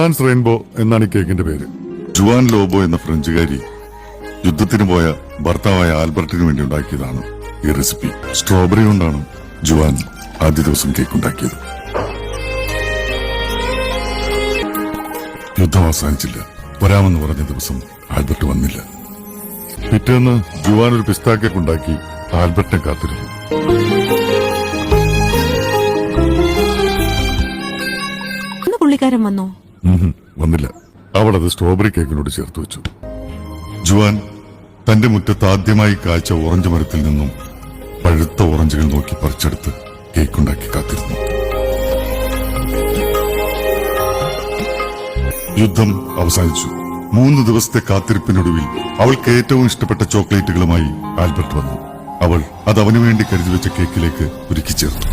France rainbow എന്നാണ് ഈ കേക്കിന്റെ പേര്. ജുവാൻ ലോബോ എന്ന ഫ്രഞ്ചുകാരി യുദ്ധത്തിന് പോയ ഭർത്താവായ ആൽബർട്ടിന് വേണ്ടി ഉണ്ടാക്കിയതാണ് ഈ റെസിപ്പി. സ്ട്രോബെറി കൊണ്ടാണ് ജുവാൻ ആദ്യ ദിവസം കേക്ക് ഉണ്ടാക്കിയത്. യുദ്ധം അവസാനിച്ചില്ല. വരാമെന്ന് പറഞ്ഞ ദിവസം ആൽബർട്ട് വന്നില്ല. പിറ്റേന്ന് ജുവാൻ ഒരു പിസ്താ കേക്ക് ഉണ്ടാക്കി ആൽബർട്ടിനെ കാത്തിരുന്നു. പുള്ളിക്കാരൻ വന്നോ? വന്നില്ല. അവൾ അത് സ്ട്രോബെറി കേക്കിനോട് ചേർത്ത് വെച്ചു. ജുവാൻ തന്റെ മുറ്റത്ത് ആദ്യമായി കായ്ച്ച ഓറഞ്ച് മരത്തിൽ നിന്നും പഴുത്ത ഓറഞ്ചുകൾ നോക്കി പറിച്ചെടുത്ത് കേക്കുണ്ടാക്കി കാത്തിരുന്നു. യുദ്ധം അവസാനിച്ചു. 3 ദിവസത്തെ കാത്തിരിപ്പിനൊടുവിൽ അവൾക്ക് ഏറ്റവും ഇഷ്ടപ്പെട്ട ചോക്ലേറ്റുകളുമായി ആൽബർട്ട് വന്നു. അവൾ അത് അവനു വേണ്ടി കരുതി വെച്ച കേക്കിലേക്ക് ഒരുക്കി ചേർത്തു.